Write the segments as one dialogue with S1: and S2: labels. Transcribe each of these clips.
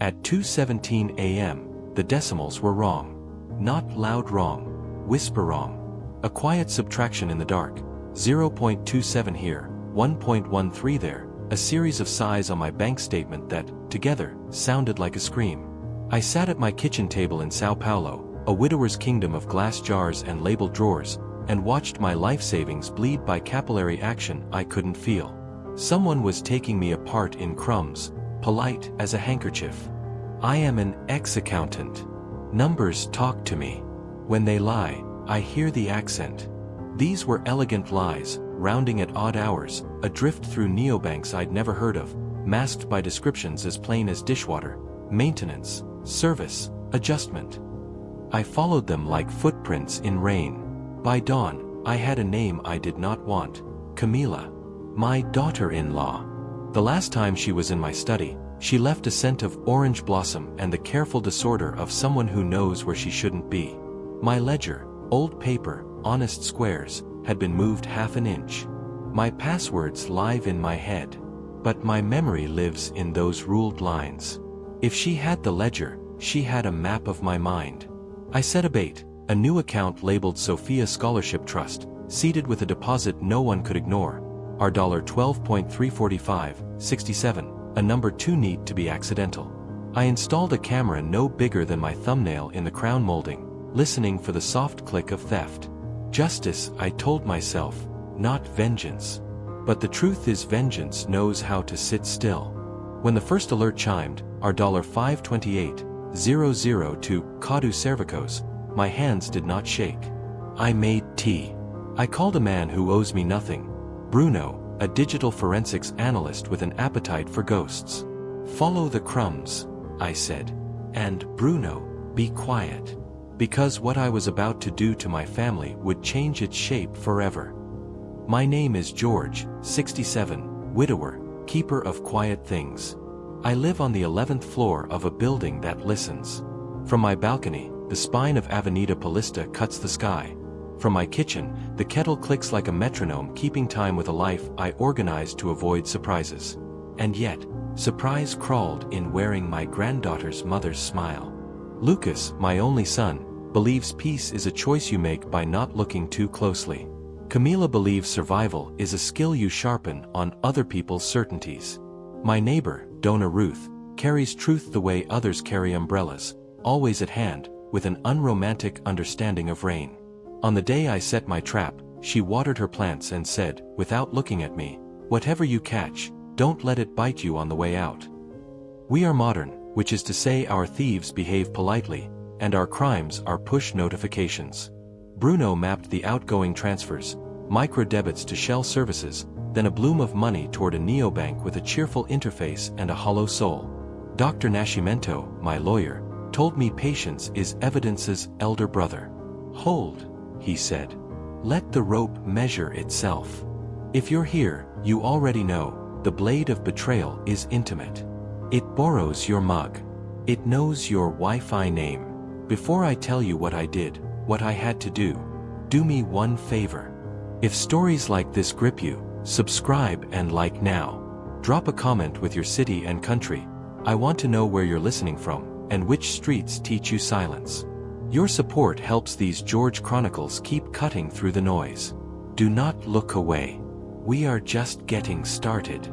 S1: At 2:17 a.m., the decimals were wrong. Not loud wrong, whisper wrong. A quiet subtraction in the dark. 0.27 here, 1.13 there, a series of sighs on my bank statement that, together, sounded like a scream. I sat at my kitchen table in Sao Paulo, a widower's kingdom of glass jars and labeled drawers, and watched my life savings bleed by capillary action I couldn't feel. Someone was taking me apart in crumbs, polite as a handkerchief. I am an ex-accountant. Numbers talk to me. When they lie, I hear the accent. These were elegant lies, rounding at odd hours, adrift through neobanks I'd never heard of, masked by descriptions as plain as dishwater, maintenance, service, adjustment. I followed them like footprints in rain. By dawn, I had a name I did not want, Camila. My daughter-in-law. The last time she was in my study, she left a scent of orange blossom and the careful disorder of someone who knows where she shouldn't be. My ledger, old paper, honest squares, had been moved half an inch. My passwords live in my head. But my memory lives in those ruled lines. If she had the ledger, she had a map of my mind. I set a bait, a new account labeled Sophia Scholarship Trust, seated with a deposit no one could ignore. Our $12.345.67, a number too neat to be accidental. I installed a camera no bigger than my thumbnail in the crown molding, listening for the soft click of theft. Justice, I told myself, not vengeance. But the truth is vengeance knows how to sit still. When the first alert chimed, our $528.00 to Cadu Cervicos, my hands did not shake. I made tea. I called a man who owes me nothing. Bruno, a digital forensics analyst with an appetite for ghosts. Follow the crumbs, I said. And, Bruno, be quiet. Because what I was about to do to my family would change its shape forever. My name is George, 67, widower, keeper of quiet things. I live on the 11th floor of a building that listens. From my balcony, the spine of Avenida Paulista cuts the sky. From my kitchen, the kettle clicks like a metronome keeping time with a life I organized to avoid surprises. And yet, surprise crawled in wearing my granddaughter's mother's smile. Lucas, my only son, believes peace is a choice you make by not looking too closely. Camila believes survival is a skill you sharpen on other people's certainties. My neighbor, Donna Ruth, carries truth the way others carry umbrellas, always at hand, with an unromantic understanding of rain. On the day I set my trap, she watered her plants and said, without looking at me, "Whatever you catch, don't let it bite you on the way out." We are modern, which is to say our thieves behave politely, and our crimes are push notifications. Bruno mapped the outgoing transfers, micro-debits to Shell services, then a bloom of money toward a neobank with a cheerful interface and a hollow soul. Dr. Nascimento, my lawyer, told me patience is evidence's elder brother. Hold, he said. Let the rope measure itself. If you're here, you already know, the blade of betrayal is intimate. It borrows your mug. It knows your Wi-Fi name. Before I tell you what I did, what I had to do me one favor. If stories like this grip you, subscribe and like now. Drop a comment with your city and country. I want to know where you're listening from, and which streets teach you silence. Your support helps these George Chronicles keep cutting through the noise. Do not look away. We are just getting started.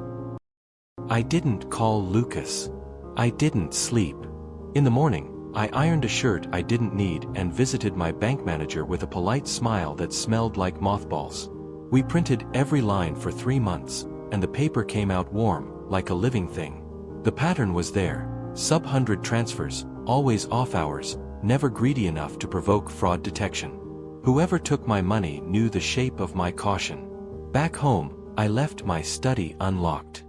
S1: I didn't call Lucas. I didn't sleep. In the morning, I ironed a shirt I didn't need and visited my bank manager with a polite smile that smelled like mothballs. We printed every line for 3 months, and the paper came out warm, like a living thing. The pattern was there, sub-100 transfers, always off hours, never greedy enough to provoke fraud detection. Whoever took my money knew the shape of my caution. Back home, I left my study unlocked.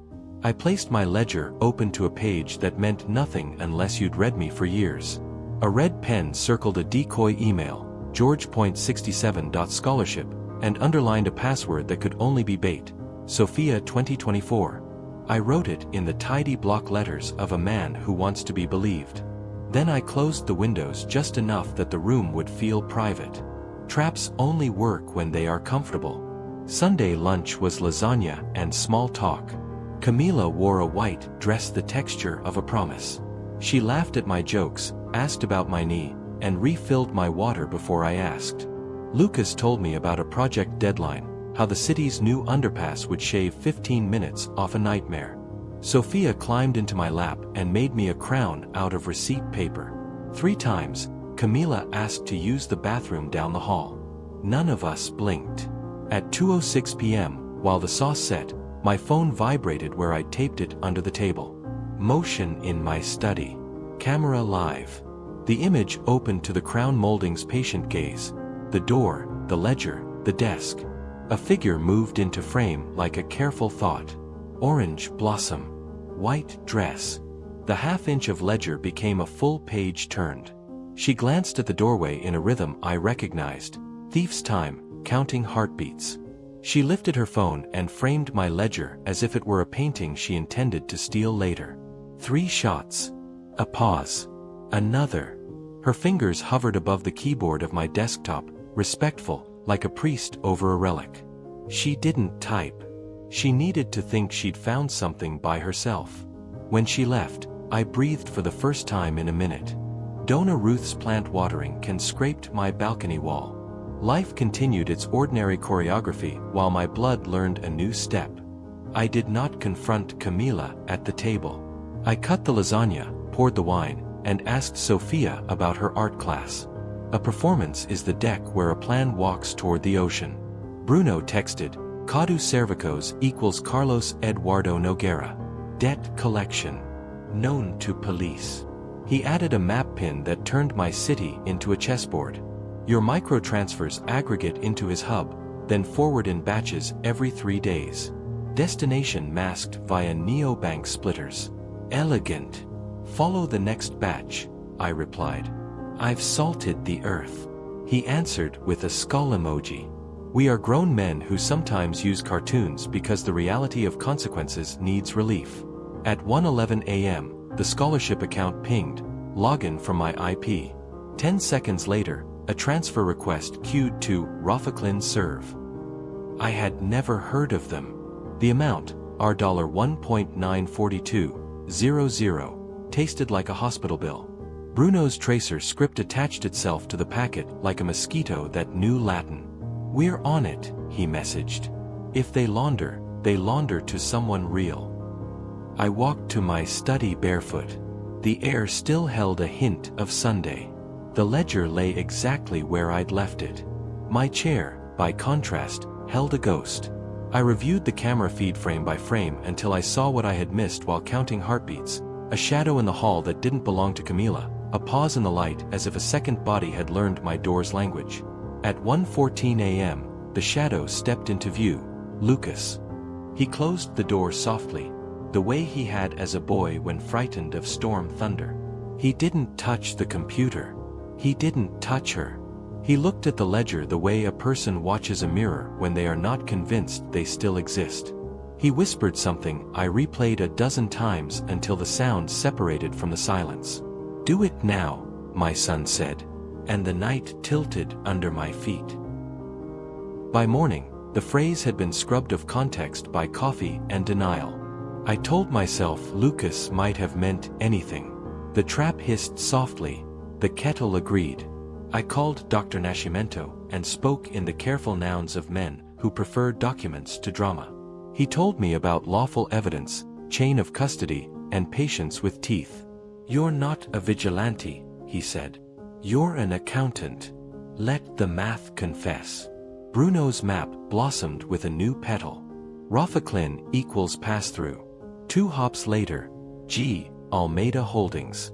S1: I placed my ledger open to a page that meant nothing unless you'd read me for years. A red pen circled a decoy email, george.67.scholarship, and underlined a password that could only be bait, Sophia 2024. I wrote it in the tidy block letters of a man who wants to be believed. Then I closed the windows just enough that the room would feel private. Traps only work when they are comfortable. Sunday lunch was lasagna and small talk. Camila wore a white dress, the texture of a promise. She laughed at my jokes, asked about my knee, and refilled my water before I asked. Lucas told me about a project deadline, how the city's new underpass would shave 15 minutes off a nightmare. Sophia climbed into my lap and made me a crown out of receipt paper. 3 times, Camila asked to use the bathroom down the hall. None of us blinked. At 2:06 p.m., while the sauce set, my phone vibrated where I'd taped it under the table. Motion in my study. Camera live. The image opened to the crown molding's patient gaze. The door, the ledger, the desk. A figure moved into frame like a careful thought. Orange blossom. White dress. The half-inch of ledger became a full page turned. She glanced at the doorway in a rhythm I recognized. Thief's time, counting heartbeats. She lifted her phone and framed my ledger as if it were a painting she intended to steal later. 3 shots. A pause. Another. Her fingers hovered above the keyboard of my desktop, respectful, like a priest over a relic. She didn't type. She needed to think she'd found something by herself. When she left, I breathed for the first time in a minute. Donna Ruth's plant watering can scraped my balcony wall. Life continued its ordinary choreography while my blood learned a new step. I did not confront Camila at the table. I cut the lasagna, poured the wine, and asked Sophia about her art class. A performance is the deck where a plan walks toward the ocean. Bruno texted, Cadu Cervicos equals Carlos Eduardo Noguera. Debt collection. Known to police. He added a map pin that turned my city into a chessboard. Your microtransfers aggregate into his hub, then forward in batches every 3 days. Destination masked via neobank splitters. Elegant. Follow the next batch, I replied. I've salted the earth. He answered with a skull emoji. We are grown men who sometimes use cartoons because the reality of consequences needs relief. At 1:11 a.m., the scholarship account pinged, login from my IP. 10 seconds later, a transfer request queued to Rafaclin Serve. I had never heard of them. The amount, $1.94200, tasted like a hospital bill. Bruno's tracer script attached itself to the packet like a mosquito that knew Latin. We're on it, he messaged. If they launder to someone real. I walked to my study barefoot. The air still held a hint of Sunday. The ledger lay exactly where I'd left it. My chair, by contrast, held a ghost. I reviewed the camera feed frame by frame until I saw what I had missed while counting heartbeats. A shadow in the hall that didn't belong to Camila, a pause in the light as if a second body had learned my door's language. At 1:14 a.m., the shadow stepped into view, Lucas. He closed the door softly, the way he had as a boy when frightened of storm thunder. He didn't touch the computer. He didn't touch her. He looked at the ledger the way a person watches a mirror when they are not convinced they still exist. He whispered something I replayed a dozen times until the sound separated from the silence. Do it now, my son said, and the night tilted under my feet. By morning, the phrase had been scrubbed of context by coffee and denial. I told myself Lucas might have meant anything. The trap hissed softly. The kettle agreed. I called Dr. Nascimento and spoke in the careful nouns of men who prefer documents to drama. He told me about lawful evidence, chain of custody, and patience with teeth. You're not a vigilante, he said. You're an accountant. Let the math confess. Bruno's map blossomed with a new petal. Rafaclin equals pass-through. 2 hops later, G. Almeida Holdings.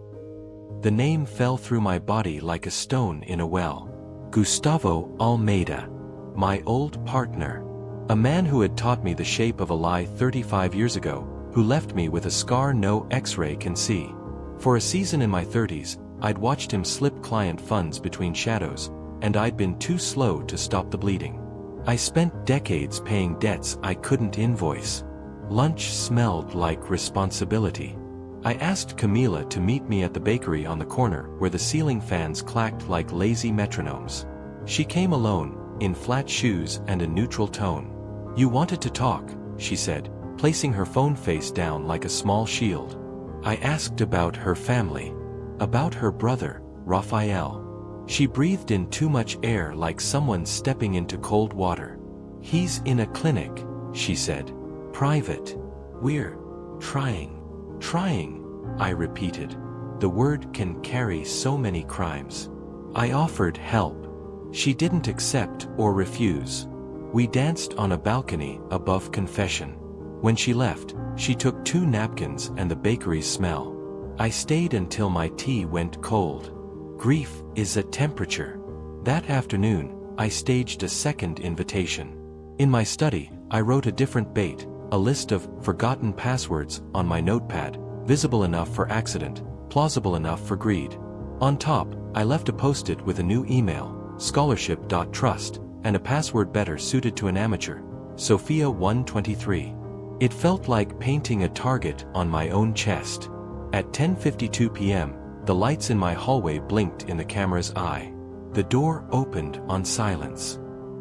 S1: The name fell through my body like a stone in a well. Gustavo Almeida. My old partner. A man who had taught me the shape of a lie 35 years ago, who left me with a scar no X-ray can see. For a season in my 30s, I'd watched him slip client funds between shadows, and I'd been too slow to stop the bleeding. I spent decades paying debts I couldn't invoice. Lunch smelled like responsibility. I asked Camila to meet me at the bakery on the corner where the ceiling fans clacked like lazy metronomes. She came alone, in flat shoes and a neutral tone. You wanted to talk, she said, placing her phone face down like a small shield. I asked about her family. About her brother, Raphael. She breathed in too much air like someone stepping into cold water. He's in a clinic, she said. Private. We're trying. Trying, I repeated. The word can carry so many crimes. I offered help. She didn't accept or refuse. We danced on a balcony above confession. When she left, she took 2 napkins and the bakery's smell. I stayed until my tea went cold. Grief is a temperature. That afternoon, I staged a second invitation. In my study, I wrote a different bait, a list of forgotten passwords on my notepad, visible enough for accident, plausible enough for greed. On top, I left a post-it with a new email, scholarship.trust, and a password better suited to an amateur, Sophia 123. It felt like painting a target on my own chest. At 10:52 p.m., the lights in my hallway blinked in the camera's eye. The door opened on silence.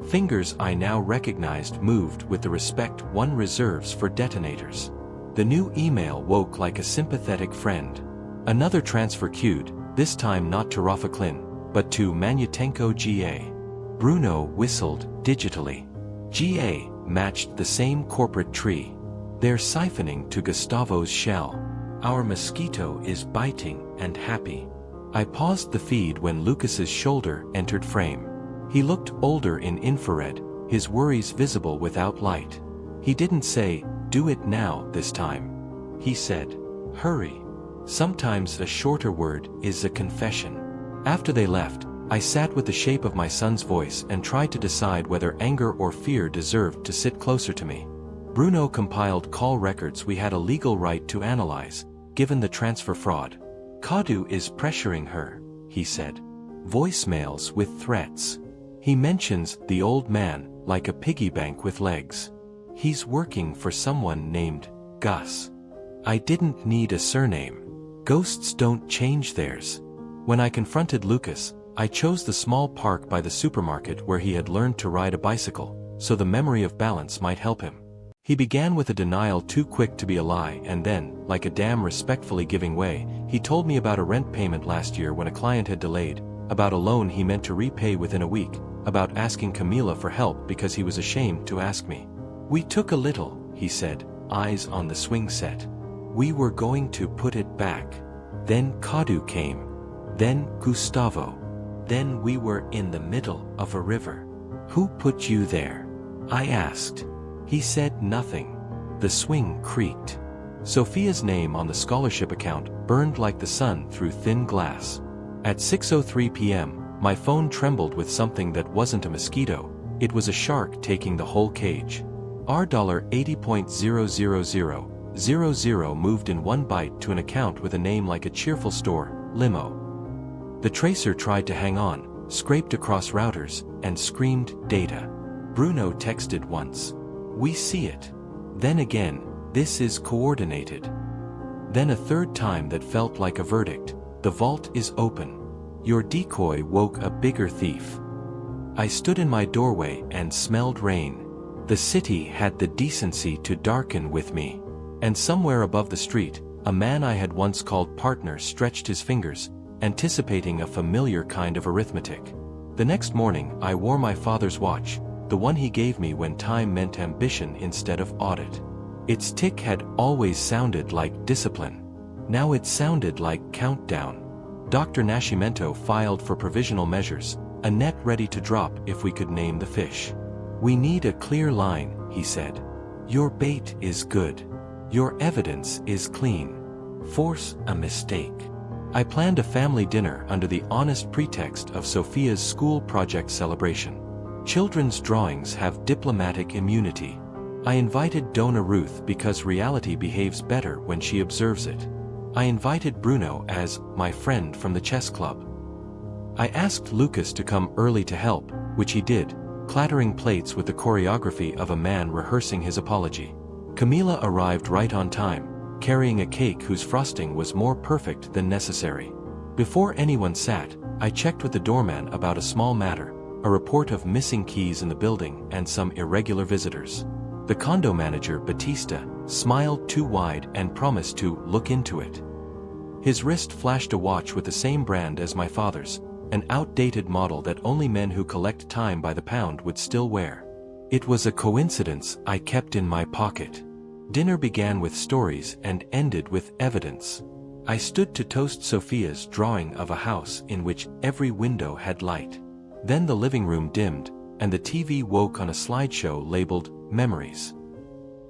S1: Fingers I now recognized moved with the respect one reserves for detonators. The new email woke like a sympathetic friend. Another transfer queued, this time not to Rafa Klin, but to Manutenko GA. Bruno whistled digitally. GA matched the same corporate tree. They're siphoning to Gustavo's shell. Our mosquito is biting and happy. I paused the feed when Lucas's shoulder entered frame. He looked older in infrared, his worries visible without light. He didn't say, "Do it now," this time. He said, "Hurry." Sometimes a shorter word is a confession. After they left, I sat with the shape of my son's voice and tried to decide whether anger or fear deserved to sit closer to me. Bruno compiled call records we had a legal right to analyze, given the transfer fraud. Kadu is pressuring her, he said. Voicemails with threats. He mentions the old man, like a piggy bank with legs. He's working for someone named Gus. I didn't need a surname. Ghosts don't change theirs. When I confronted Lucas, I chose the small park by the supermarket where he had learned to ride a bicycle, so the memory of balance might help him. He began with a denial too quick to be a lie, and then, like a dam respectfully giving way, he told me about a rent payment last year when a client had delayed, about a loan he meant to repay within a week, about asking Camila for help because he was ashamed to ask me. We took a little, he said, eyes on the swing set. We were going to put it back. Then Kadu came. Then Gustavo. Then we were in the middle of a river. Who put you there? I asked. He said nothing. The swing creaked. Sophia's name on the scholarship account burned like the sun through thin glass. At 6:03 p.m., my phone trembled with something that wasn't a mosquito. It was a shark taking the whole cage. $80.00000 moved in one bite to an account with a name like a cheerful store, Limo. The tracer tried to hang on, scraped across routers, and screamed data. Bruno texted once. We see it. Then again, this is coordinated. Then a third time that felt like a verdict. The vault is open. Your decoy woke a bigger thief. I stood in my doorway and smelled rain. The city had the decency to darken with me. And somewhere above the street, a man I had once called partner stretched his fingers, anticipating a familiar kind of arithmetic. The next morning, I wore my father's watch, the one he gave me when time meant ambition instead of audit. Its tick had always sounded like discipline. Now it sounded like countdown. Dr. Nascimento filed for provisional measures, a net ready to drop if we could name the fish. We need a clear line, he said. Your bait is good. Your evidence is clean. Force a mistake. I planned a family dinner under the honest pretext of Sophia's school project celebration. Children's drawings have diplomatic immunity. I invited Donna Ruth because reality behaves better when she observes it. I invited Bruno as my friend from the chess club. I asked Lucas to come early to help, which he did, clattering plates with the choreography of a man rehearsing his apology. Camila arrived right on time, carrying a cake whose frosting was more perfect than necessary. Before anyone sat, I checked with the doorman about a small matter, a report of missing keys in the building and some irregular visitors. The condo manager, Batista, smiled too wide and promised to look into it. His wrist flashed a watch with the same brand as my father's, an outdated model that only men who collect time by the pound would still wear. It was a coincidence I kept in my pocket. Dinner began with stories and ended with evidence. I stood to toast Sophia's drawing of a house in which every window had light. Then the living room dimmed, and the TV woke on a slideshow labeled Memories.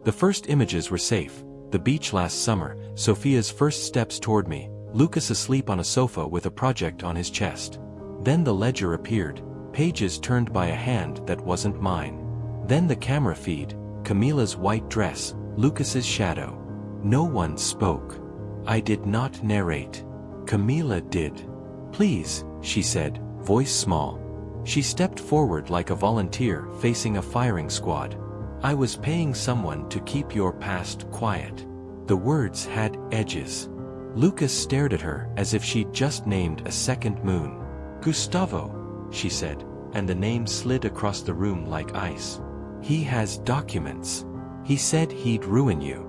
S1: The first images were safe: the beach last summer, Sophia's first steps toward me, Lucas asleep on a sofa with a project on his chest. Then the ledger appeared, pages turned by a hand that wasn't mine. Then the camera feed, Camila's white dress, Lucas's shadow. No one spoke. I did not narrate. Camila did. "Please," she said, voice small. She stepped forward like a volunteer facing a firing squad. "I was paying someone to keep your past quiet." The words had edges. Lucas stared at her as if she'd just named a second moon. "Gustavo," she said, and the name slid across the room like ice. "He has documents. He said he'd ruin you.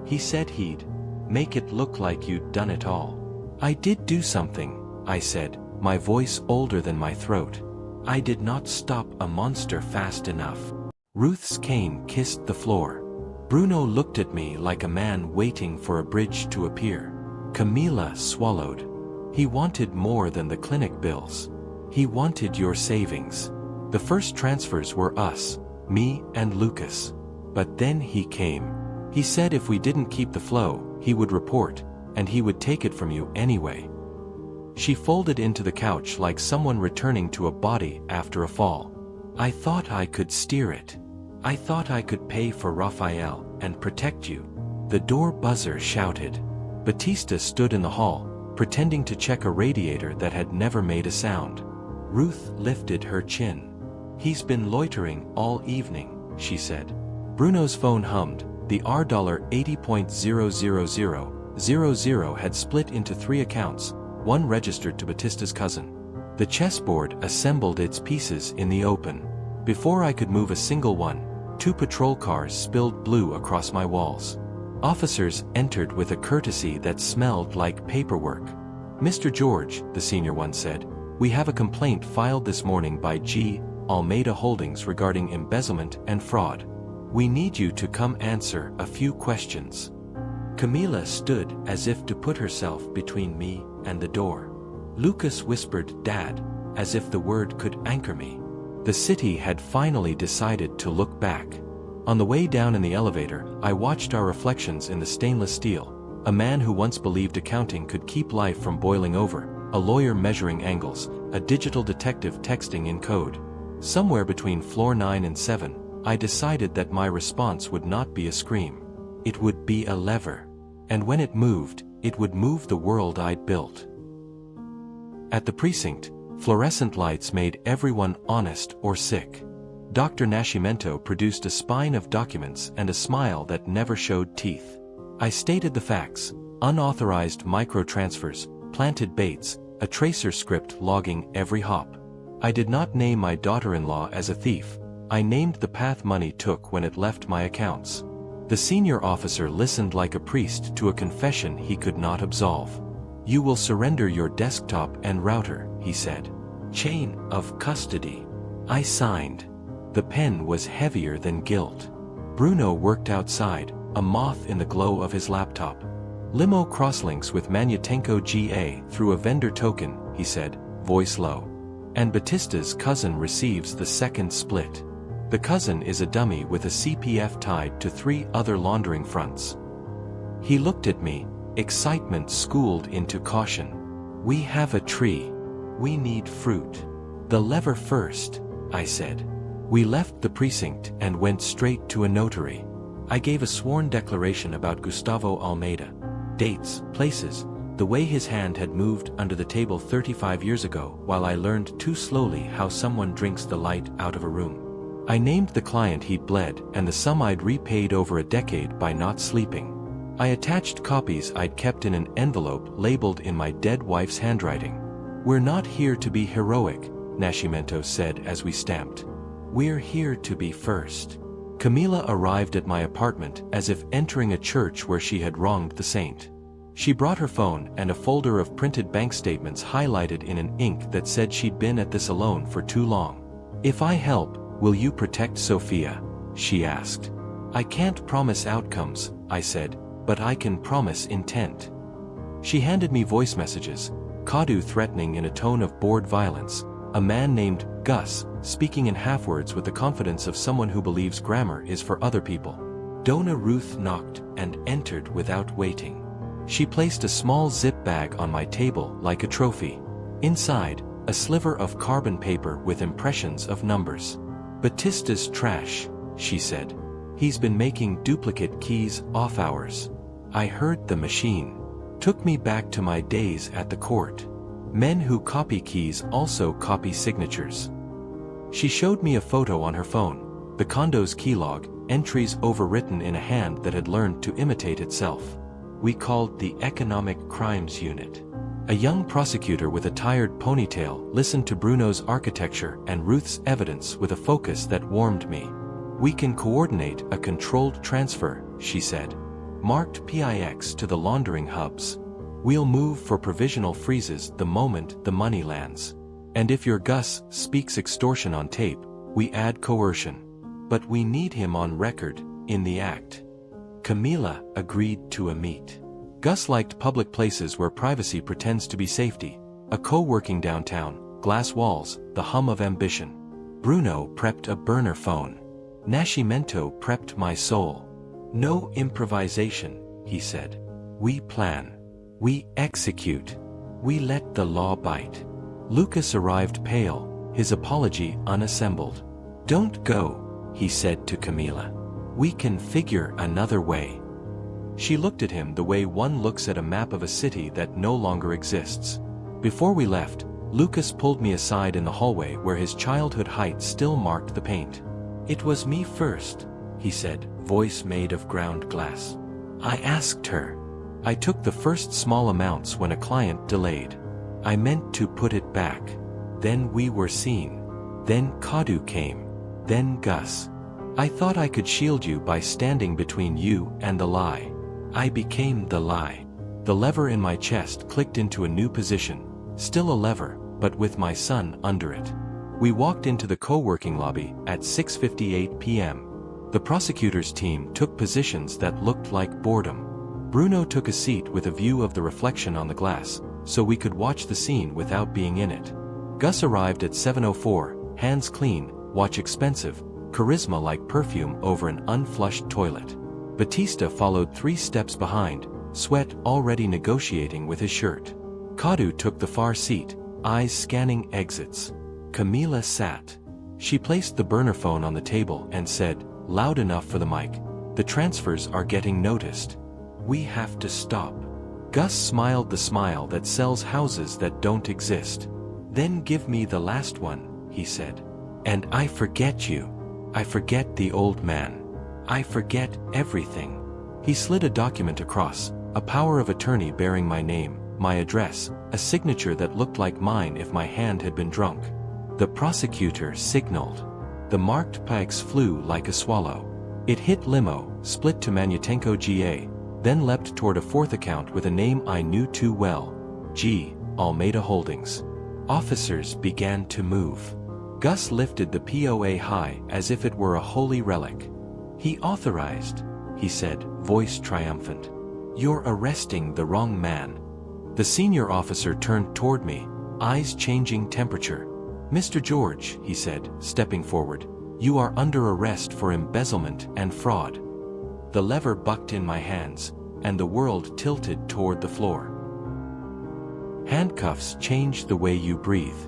S1: He said he'd make it look like you'd done it all." "I did do something," I said, my voice older than my throat. "I did not stop a monster fast enough." Ruth's cane kissed the floor. Bruno looked at me like a man waiting for a bridge to appear. Camila swallowed. "He wanted more than the clinic bills. He wanted your savings. The first transfers were us, me and Lucas. But then he came. He said if we didn't keep the flow, he would report, and he would take it from you anyway." She folded into the couch like someone returning to a body after a fall. "I thought I could steer it. I thought I could pay for Raphael and protect you." The door buzzer shouted. Batista stood in the hall, pretending to check a radiator that had never made a sound. Ruth lifted her chin. "He's been loitering all evening," she said. Bruno's phone hummed. The $80.00000 had split into 3 accounts, one registered to Batista's cousin. The chessboard assembled its pieces in the open. Before I could move a single one, 2 patrol cars spilled blue across my walls. Officers entered with a courtesy that smelled like paperwork. "Mr. George," the senior one said, "we have a complaint filed this morning by G. Almeida Holdings regarding embezzlement and fraud. We need you to come answer a few questions." Camila stood as if to put herself between me and the door. Lucas whispered "Dad," as if the word could anchor me. The city had finally decided to look back. On the way down in the elevator, I watched our reflections in the stainless steel. A man who once believed accounting could keep life from boiling over, a lawyer measuring angles, a digital detective texting in code. Somewhere between floor 9 and 7, I decided that my response would not be a scream. It would be a lever. And when it moved, it would move the world I'd built. At the precinct, fluorescent lights made everyone honest or sick. Dr. Nascimento produced a spine of documents and a smile that never showed teeth. I stated the facts: unauthorized microtransfers, planted baits, a tracer script logging every hop. I did not name my daughter-in-law as a thief. I named the path money took when it left my accounts. The senior officer listened like a priest to a confession he could not absolve. "You will surrender your desktop and router," he said. "Chain of custody." I signed. The pen was heavier than guilt. Bruno worked outside, a moth in the glow of his laptop. "Limo crosslinks with Manutenko GA through a vendor token," he said, voice low. "And Batista's cousin receives the second split. The cousin is a dummy with a CPF tied to 3 other laundering fronts." He looked at me, excitement schooled into caution. "We have a tree. We need fruit. The lever first," I said. We left the precinct and went straight to a notary. I gave a sworn declaration about Gustavo Almeida. Dates, places, the way his hand had moved under the table 35 years ago while I learned too slowly how someone drinks the light out of a room. I named the client he'd bled and the sum I'd repaid over a decade by not sleeping. I attached copies I'd kept in an envelope labeled in my dead wife's handwriting. "We're not here to be heroic," Nascimento said as we stamped. "We're here to be first." Camila arrived at my apartment as if entering a church where she had wronged the saint. She brought her phone and a folder of printed bank statements highlighted in an ink that said she'd been at this alone for too long. "If I help, will you protect Sophia?" she asked. "I can't promise outcomes," I said, "but I can promise intent." She handed me voice messages, Kadu threatening in a tone of bored violence, a man named Gus speaking in half-words with the confidence of someone who believes grammar is for other people. Donna Ruth knocked and entered without waiting. She placed a small zip bag on my table like a trophy. Inside, a sliver of carbon paper with impressions of numbers. "Batista's trash," she said. "He's been making duplicate keys off hours." I heard the machine. Took me back to my days at the court. Men who copy keys also copy signatures. She showed me a photo on her phone, the condo's keylog, entries overwritten in a hand that had learned to imitate itself. We called the Economic Crimes Unit. A young prosecutor with a tired ponytail listened to Bruno's architecture and Ruth's evidence with a focus that warmed me. "We can coordinate a controlled transfer," she said. "Marked PIX to the laundering hubs. We'll move for provisional freezes the moment the money lands. And if your Gus speaks extortion on tape, we add coercion. But we need him on record, in the act." Camila agreed to a meet. Gus liked public places where privacy pretends to be safety. A co-working downtown, glass walls, the hum of ambition. Bruno prepped a burner phone. Nascimento prepped my soul. "No improvisation," he said. "We plan. We execute. We let the law bite." Lucas arrived pale, his apology unassembled. "Don't go," he said to Camila. "We can figure another way." She looked at him the way one looks at a map of a city that no longer exists. Before we left, Lucas pulled me aside in the hallway where his childhood height still marked the paint. "It was me first," he said, voice made of ground glass. "I asked her. I took the first small amounts when a client delayed. I meant to put it back. Then we were seen. Then Kadu came. Then Gus. I thought I could shield you by standing between you and the lie. I became the lie." The lever in my chest clicked into a new position, still a lever, but with my son under it. We walked into the co-working lobby at 6:58 p.m. The prosecutor's team took positions that looked like boredom. Bruno took a seat with a view of the reflection on the glass, so we could watch the scene without being in it. Gus arrived at 7:04, hands clean, watch expensive, charisma like perfume over an unflushed toilet. Batista followed 3 steps behind, sweat already negotiating with his shirt. Kadu took the far seat, eyes scanning exits. Camila sat. She placed the burner phone on the table and said, loud enough for the mic, "The transfers are getting noticed. We have to stop." Gus smiled the smile that sells houses that don't exist. "Then give me the last one," he said. "And I forget you. I forget the old man. I forget everything." He slid a document across, a power of attorney bearing my name, my address, a signature that looked like mine if my hand had been drunk. The prosecutor signaled. The marked PIX flew like a swallow. It hit limo, split to Manutenko GA, then leapt toward a fourth account with a name I knew too well. G. Almeida Holdings. Officers began to move. Gus lifted the POA high as if it were a holy relic. "He authorized," he said, voice triumphant. "You're arresting the wrong man." The senior officer turned toward me, eyes changing temperature. "Mr. George," he said, stepping forward, "you are under arrest for embezzlement and fraud." The lever bucked in my hands, and the world tilted toward the floor. Handcuffs change the way you breathe.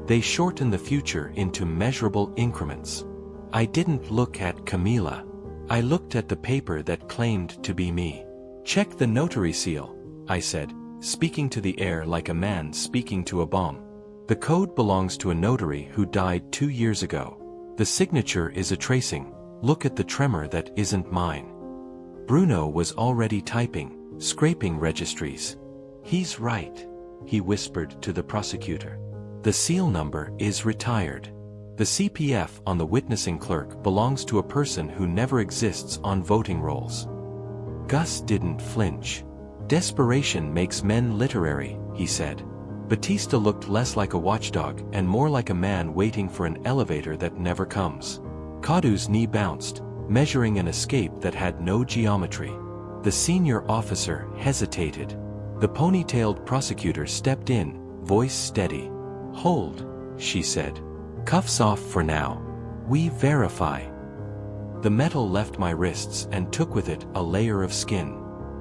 S1: They shorten the future into measurable increments. I didn't look at Camila. I looked at the paper that claimed to be me. "Check the notary seal," I said, speaking to the air like a man speaking to a bomb. "The code belongs to a notary who died 2 years ago. The signature is a tracing. Look at the tremor that isn't mine." Bruno was already typing, scraping registries. "He's right," he whispered to the prosecutor. "The seal number is retired. The CPF on the witnessing clerk belongs to a person who never exists on voting rolls." Gus didn't flinch. Desperation makes men literary, he said. Batista looked less like a watchdog and more like a man waiting for an elevator that never comes. Kadu's knee bounced, measuring an escape that had no geometry. The senior officer hesitated. The ponytailed prosecutor stepped in, voice steady. "Hold," she said. "Cuffs off for now. We verify." The metal left my wrists and took with it a layer of skin.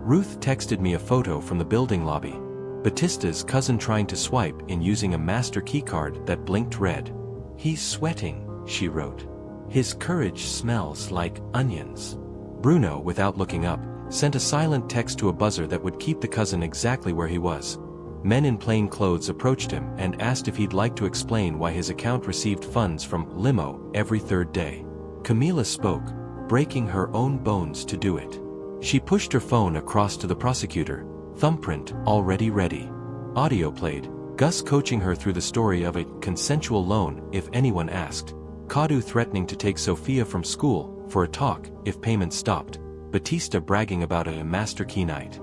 S1: Ruth texted me a photo from the building lobby. Batista's cousin trying to swipe in using a master keycard that blinked red. "He's sweating," she wrote. "His courage smells like onions." Bruno, without looking up, sent a silent text to a buzzer that would keep the cousin exactly where he was. Men in plain clothes approached him and asked if he'd like to explain why his account received funds from Limo every third day. Camila spoke, breaking her own bones to do it. She pushed her phone across to the prosecutor, thumbprint already ready. Audio played, Gus coaching her through the story of a consensual loan if anyone asked. Kadu threatening to take Sophia from school for a talk if payment stopped. Batista bragging about a master key night.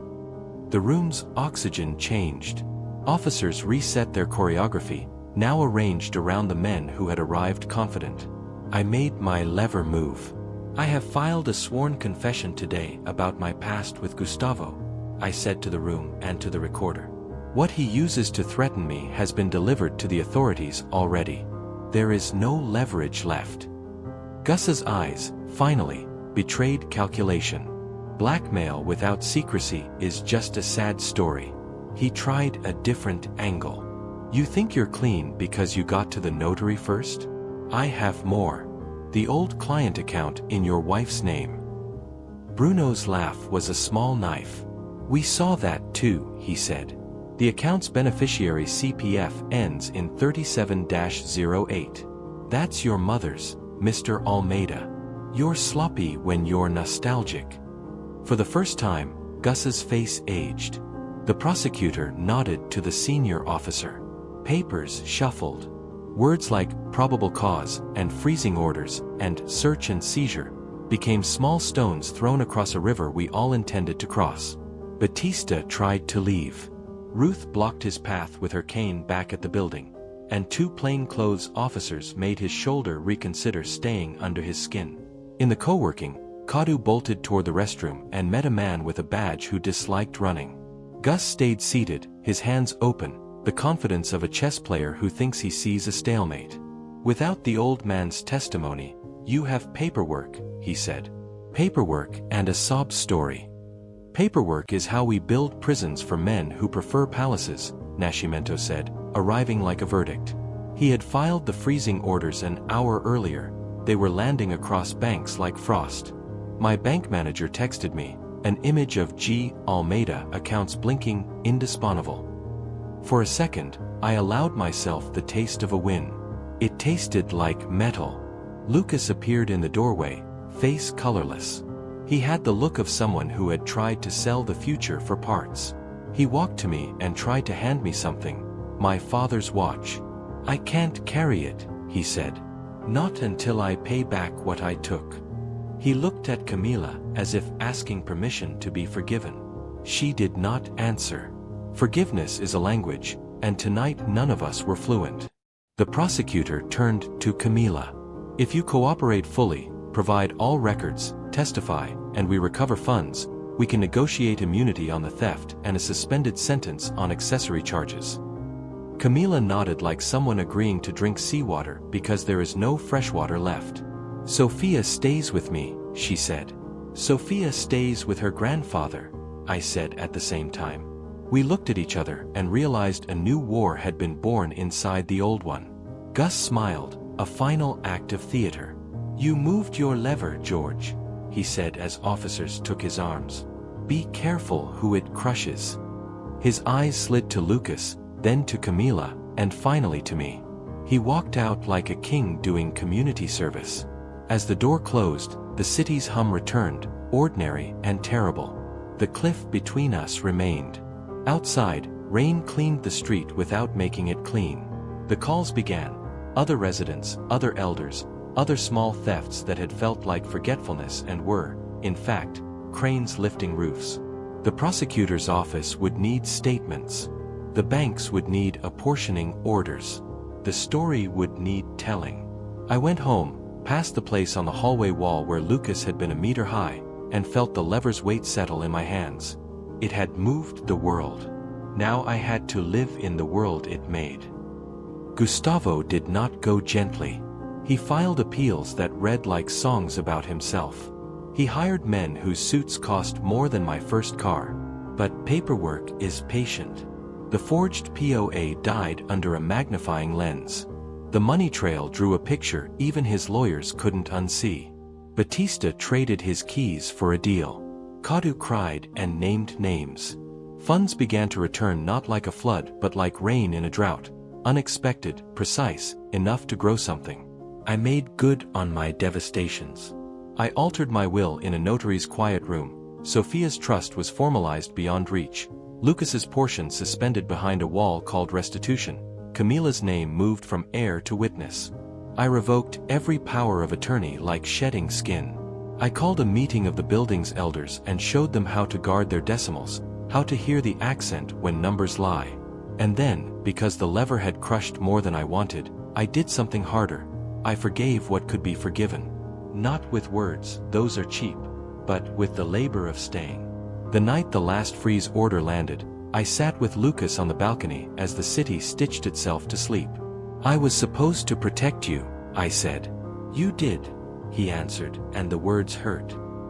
S1: The room's oxygen changed. Officers reset their choreography, now arranged around the men who had arrived confident. I made my lever move. "I have filed a sworn confession today about my past with Gustavo," I said to the room and to the recorder. "What he uses to threaten me has been delivered to the authorities already. There is no leverage left." Gus's eyes, finally, betrayed calculation. Blackmail without secrecy is just a sad story. He tried a different angle. "You think you're clean because you got to the notary first? I have more. The old client account in your wife's name." Bruno's laugh was a small knife. "We saw that too," he said. "The account's beneficiary CPF ends in 37-08. That's your mother's, Mr. Almeida. You're sloppy when you're nostalgic." For the first time, Gus's face aged. The prosecutor nodded to the senior officer. Papers shuffled. Words like probable cause and freezing orders and search and seizure became small stones thrown across a river we all intended to cross. Batista tried to leave. Ruth blocked his path with her cane back at the building, and two plainclothes officers made his shoulder reconsider staying under his skin. In the co-working, Kadu bolted toward the restroom and met a man with a badge who disliked running. Gus stayed seated, his hands open, the confidence of a chess player who thinks he sees a stalemate. "Without the old man's testimony, you have paperwork," he said. "Paperwork and a sob story." "Paperwork is how we build prisons for men who prefer palaces," Nascimento said, arriving like a verdict. He had filed the freezing orders an hour earlier. They were landing across banks like frost. My bank manager texted me, an image of G. Almeida accounts blinking, indisposable. For a second, I allowed myself the taste of a win. It tasted like metal. Lucas appeared in the doorway, face colorless. He had the look of someone who had tried to sell the future for parts. He walked to me and tried to hand me something, my father's watch. "I can't carry it," he said. "Not until I pay back what I took." He looked at Camila as if asking permission to be forgiven. She did not answer. Forgiveness is a language, and tonight none of us were fluent. The prosecutor turned to Camila. "If you cooperate fully, provide all records, testify, and we recover funds, we can negotiate immunity on the theft and a suspended sentence on accessory charges." Camila nodded like someone agreeing to drink seawater because there is no fresh water left. "Sophia stays with me," she said. "Sophia stays with her grandfather," I said at the same time. We looked at each other and realized a new war had been born inside the old one. Gus smiled, a final act of theater. "You moved your lever, George," he said as officers took his arms. "Be careful who it crushes." His eyes slid to Lucas, then to Camila, and finally to me. He walked out like a king doing community service. As the door closed, the city's hum returned, ordinary and terrible. The cliff between us remained. Outside, rain cleaned the street without making it clean. The calls began. Other residents, other elders, other small thefts that had felt like forgetfulness and were, in fact, cranes lifting roofs. The prosecutor's office would need statements. The banks would need apportioning orders. The story would need telling. I went home, past the place on the hallway wall where Lucas had been a meter high, and felt the lever's weight settle in my hands. It had moved the world. Now I had to live in the world it made. Gustavo did not go gently. He filed appeals that read like songs about himself. He hired men whose suits cost more than my first car. But paperwork is patient. The forged POA died under a magnifying lens. The money trail drew a picture even his lawyers couldn't unsee. Batista traded his keys for a deal. Cadu cried and named names. Funds began to return not like a flood but like rain in a drought. Unexpected, precise, enough to grow something. I made good on my devastations. I altered my will in a notary's quiet room. Sophia's trust was formalized beyond reach. Lucas's portion suspended behind a wall called restitution. Camila's name moved from heir to witness. I revoked every power of attorney like shedding skin. I called a meeting of the building's elders and showed them how to guard their decimals, how to hear the accent when numbers lie. And then, because the lever had crushed more than I wanted, I did something harder. I forgave what could be forgiven. Not with words, those are cheap, but with the labor of staying. The night the last freeze order landed, I sat with Lucas on the balcony as the city stitched itself to sleep. I was supposed to protect you, I said. You did, he answered, and the words hurt.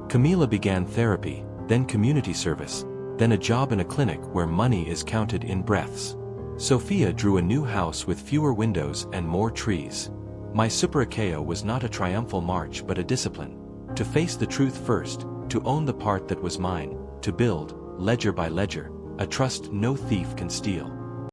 S1: Camila began therapy, then community service, then a job in a clinic where money is counted in breaths. Sophia drew a new house with fewer windows and more trees. My superaceo was not a triumphal march but a discipline. To face the truth first, to own the part that was mine, to build, ledger by ledger, a trust no thief can steal.